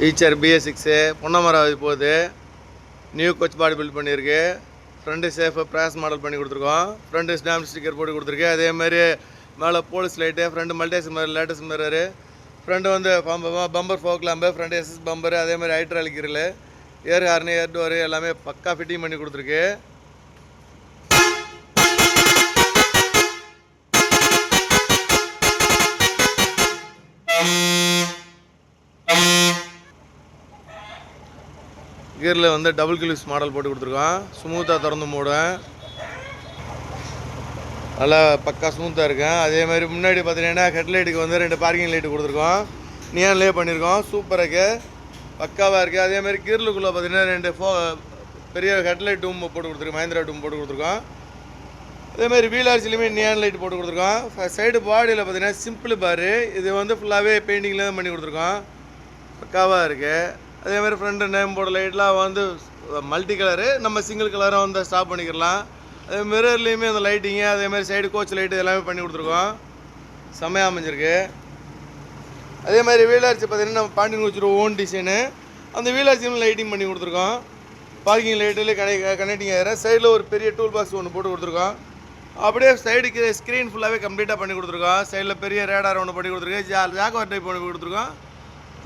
Eicher BS6 Ponnamaravathi போகுது. New coach body build பண்ணியிருக்கு. Front safe brass model பண்ணி கொடுத்துருக்கோம். ஃப்ரண்ட்டு ஸ்டாம்ப் ஸ்டிக்கர் போட்டு கொடுத்துருக்கு. அதேமாதிரி மேலே போலீஸ் லைட்டு, ஃப்ரண்ட்டு மல்டேஸ் லேட்டஸ்ட் மிரரு, ஃப்ரண்ட்டு வந்து bumper fog lamp, front SS bumper, அதேமாதிரி hydraulic grill, air horn, air door எல்லாமே பக்கா ஃபிட்டிங் பண்ணி கொடுத்துருக்கு. கியரில் வந்து டபுள் கிளிப்ஸ் மாடல் போட்டு கொடுத்துருக்கோம். ஸ்மூத்தாக திறந்து மூடும், நல்லா பக்கா ஸ்மூத்தாக இருக்கும். அதேமாதிரி முன்னாடி பார்த்தீங்கன்னா ஹெட்லைட்டுக்கு வந்து 2 பார்க்கிங் லைட்டு கொடுத்துருக்கோம். நியான்லேயே பண்ணியிருக்கோம். சூப்பராக பக்காவாக இருக்குது. அதேமாதிரி கீர்லுக்குள்ளே பார்த்தீங்கன்னா 2 பெரிய ஹெட்லைட் டூம் போட்டு கொடுத்துருக்கோம். மஹிந்திரா டூம் போட்டு கொடுத்துருக்கோம். அதேமாதிரி வீல் ஆர்ச்சிலையுமே நியான் லைட் போட்டு கொடுத்துருக்கோம். சைடு பாடியில் பார்த்தீங்கன்னா சிம்பிள் பாரு, இது வந்து ஃபுல்லாகவே பெயிண்டிங்கில் தான் பண்ணி கொடுத்துருக்கோம். பக்காவாக இருக்குது. அதேமாதிரி ஃப்ரண்ட்டு நேம் போர்டு லைட்லாம் வந்து மல்டி கலரு, நம்ம சிங்கிள் கலராக வந்து ஸ்டாப் பண்ணிக்கலாம். அதே மிரர்லேயுமே அந்த லைட்டிங்கு, அதேமாதிரி சைடு கோச் லைட்டு எல்லாமே பண்ணி கொடுத்துருக்கோம். செம்மையாக அமைஞ்சிருக்கு. அதேமாதிரி வீலார்ச்சி பார்த்திங்கன்னா நம்ம பாண்டியன் வச்சுருவோம் ஓன் டிசைனு. அந்த வீலார்ச்சியும் லைட்டிங் பண்ணி கொடுத்துருக்கோம். பார்க்கிங் லைட்டில் கனெக்டிங் ஆகிற சைடில் ஒரு பெரிய டூல் பாக்ஸ் ஒன்று போட்டு கொடுத்துருக்கோம். அப்படியே சைடுக்கு ஸ்க்ரீன் ஃபுல்லாகவே கம்ப்ளீட்டாக பண்ணி கொடுத்துருக்கோம். சைடில் பெரிய ரேடார் ஒன்று பண்ணி கொடுத்துருக்கு. ஜாக்வார் டைப் பண்ணி கொடுத்துருக்கோம்.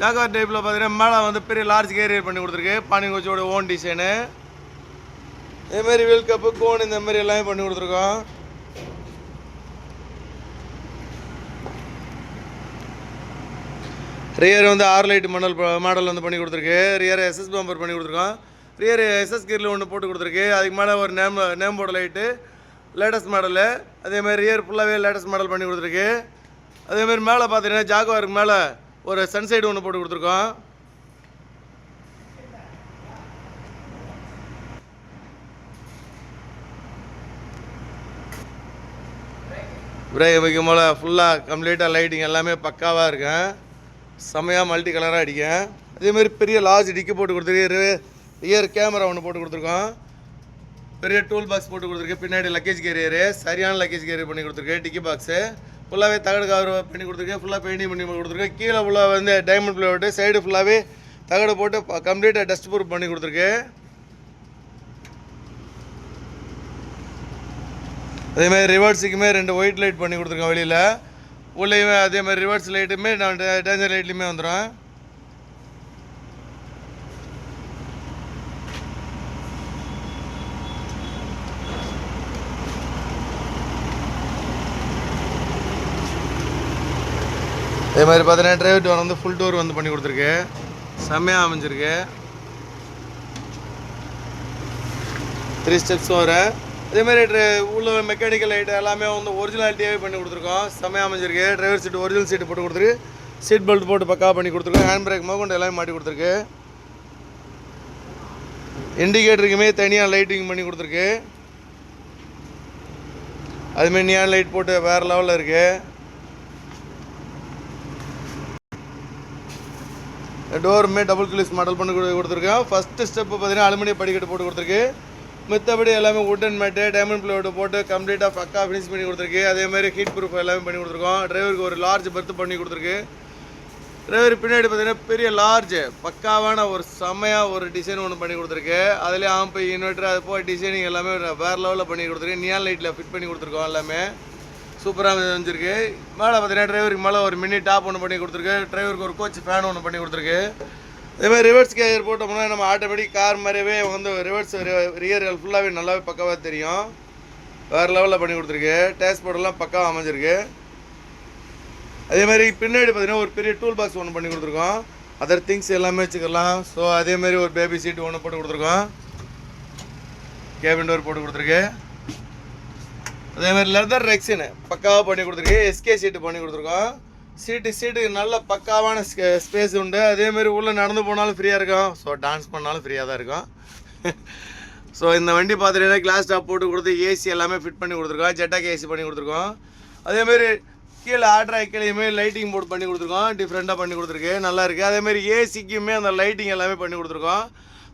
ஜாக்வார் டைப்பில் பார்த்தீங்கன்னா மேலே வந்து பெரிய லார்ஜ் கேரியர் பண்ணி கொடுத்துருக்கு. பாண்டியன் கோச்சோட ஓன் டிசைனு. இதேமாரி வீல் கப்பு, கோன் இந்த மாதிரி எல்லாமே பண்ணி கொடுத்துருக்கோம். ரியர் வந்து 6 லைட் மாடல் வந்து பண்ணி கொடுத்துருக்கு. ரியர் SS பம்பர் பண்ணி கொடுத்துருக்கோம். ரியர் SS கீரில் ஒன்று போட்டு கொடுத்துருக்கு. அதுக்கு மேலே ஒரு name board light latest model. அதேமாதிரி ரியர் ஃபுல்லாகவே லேட்டஸ்ட் மாடல் பண்ணி கொடுத்துருக்கு. அதேமாதிரி மேலே பார்த்தீங்கன்னா ஜாக்வாருக்கு மேலே ஒரு சன்சைடு ஒன்று போட்டு கொடுத்துருக்கோம். பிரேக் வைக்கும் போல் ஃபுல்லாக கம்ப்ளீட்டாக லைட்டிங் எல்லாமே பக்காவாக இருக்கும். செம்மையாக மல்டி கலராக அடிக்கும். அதேமாதிரி பெரிய லார்ஜ் டிக்கி போட்டு கொடுத்துருக்கு. ரியர் கேமரா ஒன்று போட்டு கொடுத்துருக்கோம். பெரிய டூல் பாக்ஸ் போட்டு கொடுத்துருக்கு. பின்னாடி லக்கேஜ் கேரியரு, சரியான லக்கேஜ் கேரியர் பண்ணி கொடுத்துருக்கு. டிக்கி பாக்ஸு ஃபுல்லாகவே தகடு கவர் பண்ணி கொடுத்துருக்கு. ஃபுல்லாக பெயிண்டிங் பண்ணி கொடுத்துருக்கு. கீழே ஃபுல்லாக வந்து டைமண்ட் பிளேவுட்டு, சைடு ஃபுல்லாகவே தகடு போட்டு கம்ப்ளீட்டாக டஸ்ட் ப்ரூஃப் பண்ணி கொடுத்துருக்கு. அதேமாதிரி ரிவர்ஸுக்குமே 2 ஒயிட் லைட் பண்ணி கொடுத்துருக்கோம் வெளியில். உள்ளேயுமே அதேமாதிரி ரிவர்ஸ் லைட்டுமே டேஞ்சர் லைட்லேயுமே வந்துடும். அதே மாதிரி பார்த்தீங்கன்னா டிரைவர் டோர் வந்து ஃபுல் டோர் வந்து பண்ணி கொடுத்துருக்கு. செம்மையாக அமைஞ்சிருக்கு. 3 ஸ்டெப்ஸ் வரும். அதேமாதிரி உள்ள மெக்கானிக்கல் லைட்டு எல்லாமே வந்து ஒரிஜினாலிட்டியாகவே பண்ணி கொடுத்துருக்கோம். செம்மையாக அமைஞ்சிருக்கு. டிரைவர் சீட்டு ஒரிஜினல் சீட்டு போட்டு கொடுத்துருக்கு. சீட் பெல்ட் போட்டு பக்கா பண்ணி கொடுத்துருக்கோம். ஹேண்ட் பிரேக் மோகொண்டு எல்லாமே மாட்டி கொடுத்துருக்கு. இண்டிகேட்டருக்குமே தனியாக லைட்டிங் பண்ணி கொடுத்துருக்கு. அதுமாதிரி நியான் லைட் போட்டு வேறு லெவலில் இருக்குது. டோருமே டபுள் கிளிப்ஸ் மாடல் பண்ணி கொடுத்துருக்கோம். ஃபஸ்ட்டு ஸ்டெப்பு பார்த்தீங்கன்னா அலுமினியம் படிக்கட்டு போட்டு கொடுத்துருக்கு. மித்தபடி எல்லாமே வுட்டன் மேட்டு, டைமண்ட் பிளேவுட் போட்டு கம்ப்ளீட்டாக பக்கா ஃபினிஷ் பண்ணி கொடுத்துருக்கு. அதேமாதிரி ஹீட் ப்ரூஃப் எல்லாமே பண்ணி கொடுத்துருக்கோம். டிரைவருக்கு ஒரு லார்ஜ் பர்த் பண்ணி கொடுத்துருக்கு. டிரைவர் பின்னாடி பார்த்தீங்கன்னா பெரிய லார்ஜ் பக்காவான ஒரு செம்மையாக ஒரு டிசைன் ஒன்று பண்ணி கொடுத்துருக்கு. அதுலேயே ஆம்பு, இன்வெர்டர், அது போய் டிசைனிங் எல்லாமே வேறு லெவலில் பண்ணி கொடுத்துருக்கு. நியான் லைட்டில் ஃபிட் பண்ணி கொடுத்துருக்கோம். எல்லாமே சூப்பராக வந்துருக்கு. மேலே பார்த்தீங்கன்னா டிரைவருக்கு மேலே ஒரு மினி டாப் ஒன்று பண்ணி கொடுத்துருக்கு. டிரைவருக்கு ஒரு கோச் ஃபேன் ஒன்று பண்ணி கொடுத்துருக்கு. அதேமாதிரி ரிவர்ஸ் கேரியர் போட்டோம்னா நம்ம ஆட்டோமேட்டிக் கார் மாதிரியே வந்து ரிவர்ஸ் ரியர் ஃபுல்லாகவே நல்லாவே பக்காவாக தெரியும். வேறு லெவலில் பண்ணி கொடுத்துருக்கு. டேஷ்போர்டெல்லாம் பக்காவாக அமைஞ்சிருக்கு. அதேமாதிரி பின்னாடி பார்த்தீங்கன்னா ஒரு பெரிய டூல் பாக்ஸ் ஒன்று பண்ணி கொடுத்துருக்கோம். அதர் திங்ஸ் எல்லாமே வச்சுக்கலாம். ஸோ அதேமாதிரி ஒரு பேபி சீட் ஒன்று போட்டு கொடுத்துருக்கோம். கேபின் டோர் போட்டு கொடுத்துருக்கு. அதேமாதிரி லெதர் ரெக்ஸின் பக்காவாக பண்ணி கொடுத்துருக்கு. SK சீட்டு பண்ணி கொடுத்துருக்கோம். சீட்டுக்கு நல்ல பக்காவான ஸ்பேஸ் உண்டு. அதேமாதிரி உள்ளே நடந்து போனாலும் ஃப்ரீயாக இருக்கும். ஸோ டான்ஸ் பண்ணாலும் ஃப்ரீயாக தான் இருக்கும். ஸோ இந்த வண்டி பார்த்துட்டீங்கன்னா கிளாஸ் டாப் போட்டு கொடுத்து AC எல்லாமே ஃபிட் பண்ணி கொடுத்துருக்கோம். ஜெட்டாக் AC பண்ணி கொடுத்துருக்கோம். அதேமாதிரி கீழே ஆட்ராய்க்கிலையுமே லைட்டிங் போர்டு பண்ணி கொடுத்துருக்கோம். டிஃப்ரெண்ட்டாக பண்ணி கொடுத்துருக்கு. நல்லா இருக்குது. அதேமாதிரி ஏசிக்குமே அந்த லைட்டிங் எல்லாமே பண்ணி கொடுத்துருக்கோம்.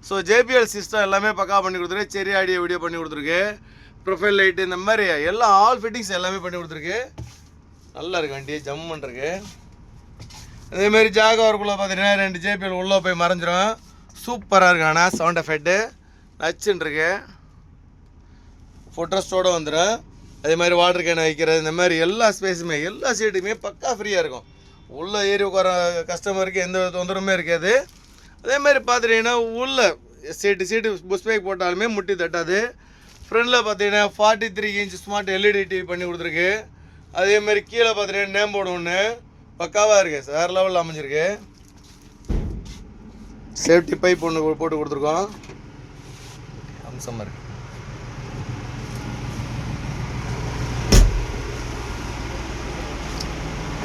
ஸோ JBL சிஸ்டம் எல்லாமே பக்கா பண்ணி கொடுத்துருக்கு. செரி ஆடியோ வீடியோ பண்ணி கொடுத்துருக்கு. ப்ரொஃபைல் லைட்டு இந்த மாதிரி எல்லா ஆல் ஃபிட்டிங்ஸ் எல்லாமே பண்ணி கொடுத்துருக்கு. நல்லா இருக்கு வண்டி, ஜம் பண்ணுறக்கு. அதேமாரி ஜாகவருக்குள்ளே பார்த்தீங்கன்னா 2 ஜேபிஎல் உள்ளே போய் மறைஞ்சிரும். சூப்பராக இருக்கு. ஆனால் சவுண்ட் எஃபெக்ட்டு நச்சுன்னு இருக்கு. ஃபுட்ரஸ்ட்டோடு வந்துடும். அதே மாதிரி வாட்டர் கேனை வைக்கிறது, இந்த மாதிரி எல்லா ஸ்பேஸுமே எல்லா சீட்டுமே பக்கா ஃப்ரீயாக இருக்கும். உள்ளே ஏறி உட்கார கஸ்டமருக்கு எந்த தொந்தரவுமே இருக்காது. அதே மாதிரி பார்த்துட்டிங்கன்னா உள்ளே சீட்டு புஷ் பேக் போட்டாலுமே முட்டி தட்டாது. ஃப்ரண்டில் பார்த்தீங்கன்னா 43 இன்ச் ஸ்மார்ட் எல்இடி டிவி பண்ணி கொடுத்துருக்கு. அதேமாதிரி கீழே பார்த்தீங்கன்னா நேம் போர்டு ஒன்று பக்காவாக இருக்குது. வேறு லெவலில் அமைஞ்சிருக்கு. சேஃப்டி பைப் ஒன்று போட்டு கொடுத்துருக்கோம். அம்சமாக இருக்குது.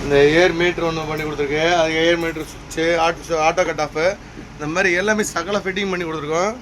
இந்த ஏர் மீட்ரு ஒன்று பண்ணி கொடுத்துருக்கு. அது ஏர் மீட்ரு சுவிட்சு, ஆட்டோ கட் ஆஃபு, இந்த மாதிரி எல்லாமே சகல ஃபிட்டிங் பண்ணி கொடுத்துருக்கோம்.